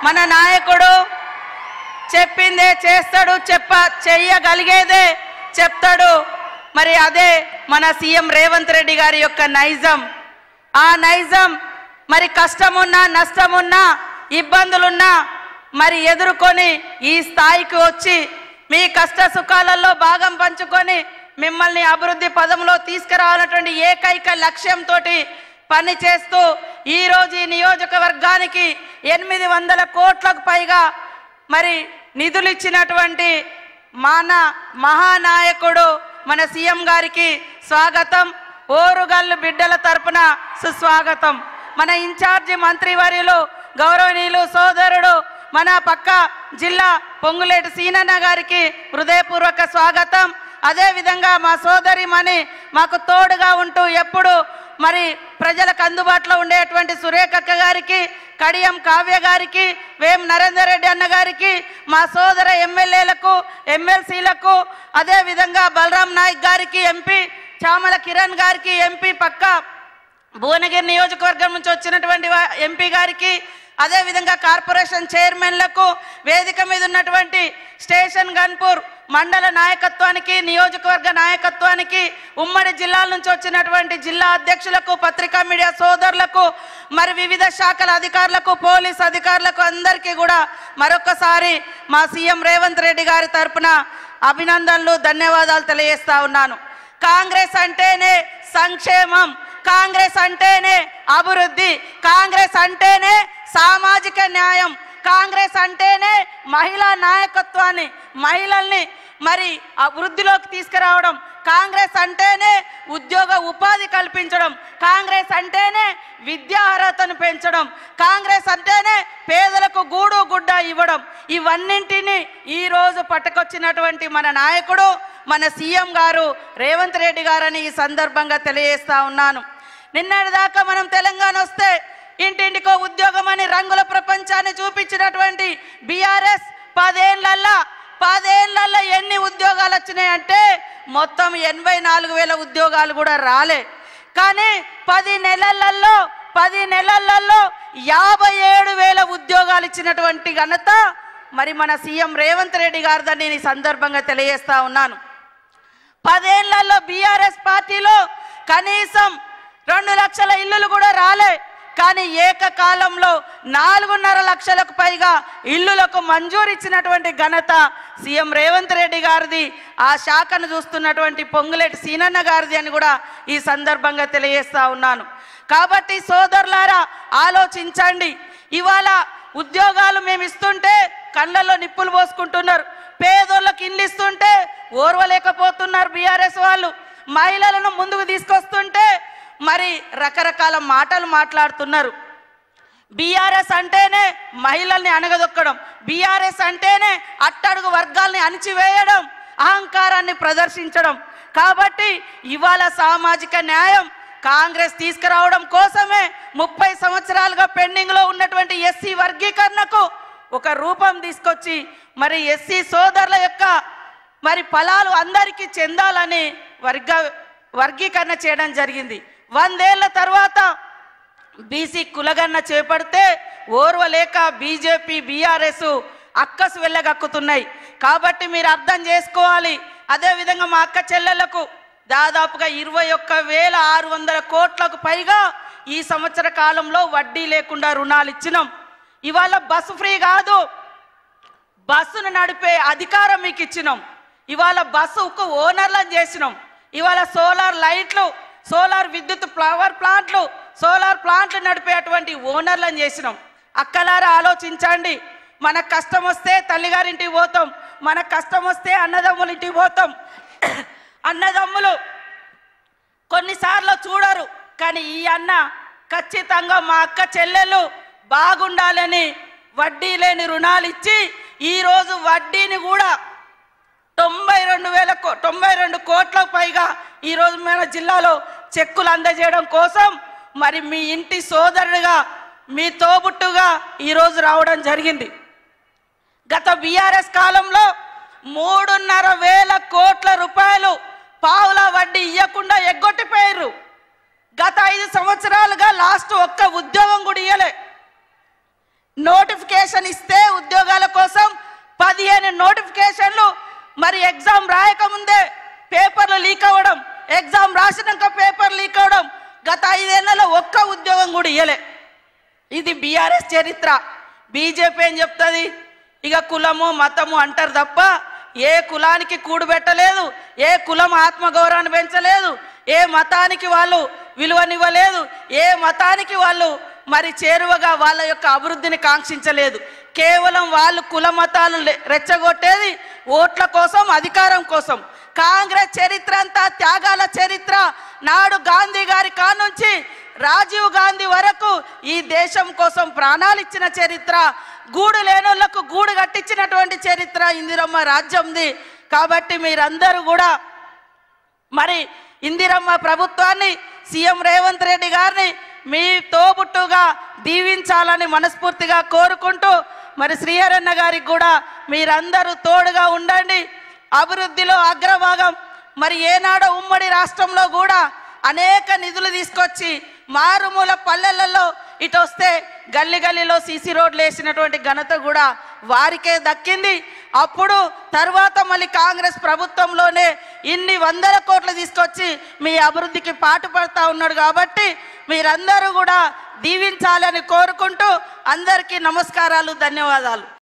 మన నాయకుడు చెప్పిందే చేస్తాడు, చెయ్యగలిగేదే చెప్తాడు. మరి అదే మన సీఎం రేవంత్ రెడ్డి గారి యొక్క నైజం. ఆ నైజం మరి కష్టమున్నా నష్టమున్నా ఇబ్బందులున్నా మరి ఎదుర్కొని ఈ స్థాయికి వచ్చి మీ కష్ట సుఖాలలో భాగం పంచుకొని మిమ్మల్ని అభివృద్ధి పదంలో తీసుకురావాలన్నటువంటి ఏకైక లక్ష్యంతో పని చేస్తూ ఈరోజు ఈ నియోజకవర్గానికి 800 కోట్లకు పైగా మరి నిధులు ఇచ్చినటువంటి మన మహానాయకుడు మన సీఎం గారికి స్వాగతం. ఓరుగల్లు బిడ్డల తరపున సుస్వాగతం. మన ఇన్ఛార్జి మంత్రివర్యులు గౌరవనీయులు సోదరుడు మన పక్క జిల్లా పొంగులేటి సీనన్న గారికి హృదయపూర్వక స్వాగతం. అదేవిధంగా మా సోదరిమణి మాకు తోడుగా ఉంటూ ఎప్పుడు మరి ప్రజలకు అందుబాటులో ఉండేటువంటి సురేఖక్క గారికి, కడియం కావ్య గారికి, వేం నరేందర్ రెడ్డి అన్న గారికి, మా సోదర ఎమ్మెల్యేలకు ఎమ్మెల్సీలకు, అదేవిధంగా బలరాం నాయక్ గారికి ఎంపీ, చామల కిరణ్ గారికి ఎంపీ పక్క భువనగిరి నియోజకవర్గం నుంచి వచ్చినటువంటి ఎంపీ గారికి, అదేవిధంగా కార్పొరేషన్ చైర్మన్లకు, వేదిక మీద ఉన్నటువంటి స్టేషన్ గన్పూర్ మండల నాయకత్వానికి, నియోజకవర్గ నాయకత్వానికి, ఉమ్మడి జిల్లాల నుంచి వచ్చినటువంటి జిల్లా అధ్యక్షులకు, పత్రికా మీడియా సోదరులకు, మరి వివిధ శాఖల అధికారులకు, పోలీస్ అధికారులకు అందరికీ కూడా మరొకసారి మా సీఎం రేవంత్ రెడ్డి గారి తరపున అభినందనలు, ధన్యవాదాలు తెలియజేస్తా ఉన్నాను. కాంగ్రెస్ అంటేనే సంక్షేమం, కాంగ్రెస్ అంటేనే అభివృద్ధి, కాంగ్రెస్ అంటేనే సామాజిక న్యాయం, కాంగ్రెస్ అంటేనే మహిళా నాయకత్వాన్ని, మహిళల్ని మరి అభివృద్ధిలోకి తీసుకురావడం, కాంగ్రెస్ అంటేనే ఉద్యోగ ఉపాధి కల్పించడం, కాంగ్రెస్ అంటేనే విద్యా అర్హతను పెంచడం, కాంగ్రెస్ అంటేనే పేదలకు గూడు గుడ్డ ఇవ్వడం. ఇవన్నింటినీ ఈరోజు పట్టుకొచ్చినటువంటి మన నాయకుడు మన సీఎం గారు రేవంత్ రెడ్డి గారని ఈ సందర్భంగా తెలియజేస్తా ఉన్నాను. నిన్నటిదాకా మనం తెలంగాణ వస్తే ఇంటింటికో ఉద్యోగం అని రంగుల ప్రపంచాన్ని చూపించినటువంటి బీఆర్ఎస్ 10 ఏళ్లలో ఎన్ని ఉద్యోగాలు వచ్చినాయంటే మొత్తం 84,000 ఉద్యోగాలు కూడా రాలే. కానీ 10 నెలలలో 57,000 ఉద్యోగాలు ఇచ్చినటువంటి ఘనత మరి మన సీఎం రేవంత్ రెడ్డి గారిదని ఈ సందర్భంగా తెలియజేస్తా ఉన్నాను. 10 ఏళ్లలో బీఆర్ఎస్ పార్టీలో కనీసం 2 లక్షల ఇల్లులు కూడా రాలే. కానీ ఏకకాలంలో 4.5 లక్షలకు పైగా ఇల్లులకు మంజూరు ఇచ్చినటువంటి ఘనత సీఎం రేవంత్ రెడ్డి గారిది, ఆ శాఖను చూస్తున్నటువంటి పొంగులేటి సీనన్న గారిది అని కూడా ఈ సందర్భంగా తెలియజేస్తా ఉన్నాను. కాబట్టి సోదరులారా ఆలోచించండి. ఇవాళ ఉద్యోగాలు మేము ఇస్తుంటే కళ్ళల్లో నిప్పులు పోసుకుంటున్నారు, పేదోళ్ళకి ఇల్లు ఇస్తుంటే ఓర్వలేకపోతున్నారు బీఆర్ఎస్ వాళ్ళు, మహిళలను ముందుకు తీసుకొస్తుంటే మరి రకరకాల మాటలు మాట్లాడుతున్నారు. బీఆర్ఎస్ అంటేనే మహిళల్ని అణగదొక్కడం, బీఆర్ఎస్ అంటేనే అట్టడుగు వర్గాల్ని అణిచివేయడం, అహంకారాన్ని ప్రదర్శించడం. కాబట్టి ఇవాళ సామాజిక న్యాయం కాంగ్రెస్ తీసుకురావడం కోసమే 30 సంవత్సరాలుగా పెండింగ్లో ఉన్నటువంటి ఎస్సీ వర్గీకరణకు ఒక రూపం తీసుకొచ్చి మరి ఎస్సీ సోదరుల యొక్క మరి ఫలాలు అందరికీ చెందాలని వర్గీకరణ చేయడం జరిగింది. 100 ఏళ్ల తర్వాత బీసీ కులగన్న చేపడితే ఓర్వలేక బీజేపీ బీఆర్ఎస్ అక్కసు వెళ్ళగక్కుతున్నాయి. కాబట్టి మీరు అర్థం చేసుకోవాలి. అదేవిధంగా మా అక్క చెల్లెళ్లకు దాదాపుగా 21,600 కోట్లకు పైగా ఈ సంవత్సర కాలంలో వడ్డీ లేకుండా రుణాలు ఇచ్చినాం. ఇవాళ బస్సు ఫ్రీ కాదు, బస్సును నడిపే అధికారం మీకు ఇచ్చినాం. ఇవాళ బస్సుకు ఓనర్లను చేసినాం. ఇవాళ సోలార్ లైట్లు, సోలార్ విద్యుత్ పవర్ ప్లాంట్లు, సోలార్ ప్లాంట్లు నడిపేటువంటి ఓనర్లను చేసినాం. అక్కలారా ఆలోచించండి. మన కష్టం వస్తే తల్లిగారింటికి పోతాం, మన కష్టం వస్తే అన్నదమ్ముల ఇంటికి పోతాం. అన్నదమ్ములు కొన్నిసార్లు చూడరు, కానీ ఈ అన్న ఖచ్చితంగా మా అక్క చెల్లెలు బాగుండాలని వడ్డీ లేని రుణాలు ఇచ్చి ఈరోజు వడ్డీని కూడా 92 కోట్లకు పైగా ఈరోజు మన జిల్లాలో చెక్కులు అందజేయడం కోసం మరి మీ ఇంటి సోదరుడిగా, మీ తోబుట్టుగా ఈరోజు రావడం జరిగింది. గత బీఆర్ఎస్ కాలంలో 3,500 కోట్ల రూపాయలు పావుల వడ్డీ ఇవ్వకుండా ఎగ్గొట్టిపోయారు. గత 5 సంవత్సరాలుగా లాస్ట్ ఒక్క ఉద్యోగం కూడా ఇవ్వలే. నోటిఫికేషన్ ఇస్తే ఉద్యోగాల కోసం 15 నోటిఫికేషన్లు, మరి ఎగ్జామ్ రాయకముందే పేపర్లు లీక్ అవ్వడం, ఎగ్జామ్ రాసినాక పేపర్ లీక్ అవ్వడం, గత 5 ఏళ్లలో ఒక్క ఉద్యోగం కూడా ఇయ్యలే. ఇది బీఆర్ఎస్ చరిత్ర. బీజేపీ ఏం చెప్తుంది? ఇక కులము మతము అంటారు తప్ప ఏ కులానికి కూడుబెట్టలేదు, ఏ కులం ఆత్మగౌరవాన్ని పెంచలేదు, ఏ మతానికి వాళ్ళు విలువనివ్వలేదు, ఏ మతానికి వాళ్ళు మరి చేరువగా వాళ్ళ యొక్క అభివృద్ధిని కాంక్షించలేదు. కేవలం వాళ్ళు కుల మతాలు రెచ్చగొట్టేది ఓట్ల కోసం, అధికారం కోసం. కాంగ్రెస్ చరిత్ర అంతా త్యాగాల చరిత్ర. నాడు గాంధీ గారి కానుంచి రాజీవ్ గాంధీ వరకు ఈ దేశం కోసం ప్రాణాలు ఇచ్చిన చరిత్ర, గూడు లేనోళ్లకు గూడు కట్టించినటువంటి చరిత్ర ఇందిరమ్మ రాజ్యంది. కాబట్టి మీరందరూ కూడా మరి ఇందిరమ్మ ప్రభుత్వాన్ని, సీఎం రేవంత్ రెడ్డి గారిని మీ తోబుట్టుగా దీవించాలని మనస్ఫూర్తిగా కోరుకుంటూ, మరి శ్రీహరన్న గారికి కూడా మీరందరూ తోడుగా ఉండండి. అభివృద్ధిలో అగ్రభాగం. మరి ఏనాడో ఉమ్మడి రాష్ట్రంలో కూడా అనేక నిధులు తీసుకొచ్చి మారుమూల పల్లెలలో ఇటు వస్తే గల్లీ గల్లీలో సీసీ రోడ్లు వేసినటువంటి ఘనత కూడా వారికే దక్కింది. అప్పుడు తర్వాత మళ్ళీ కాంగ్రెస్ ప్రభుత్వంలోనే ఇన్ని 100 కోట్లు తీసుకొచ్చి మీ అభివృద్ధికి పాటుపడతా ఉన్నాడు. కాబట్టి మీరందరూ కూడా దీవించాలని కోరుకుంటూ అందరికీ నమస్కారాలు, ధన్యవాదాలు.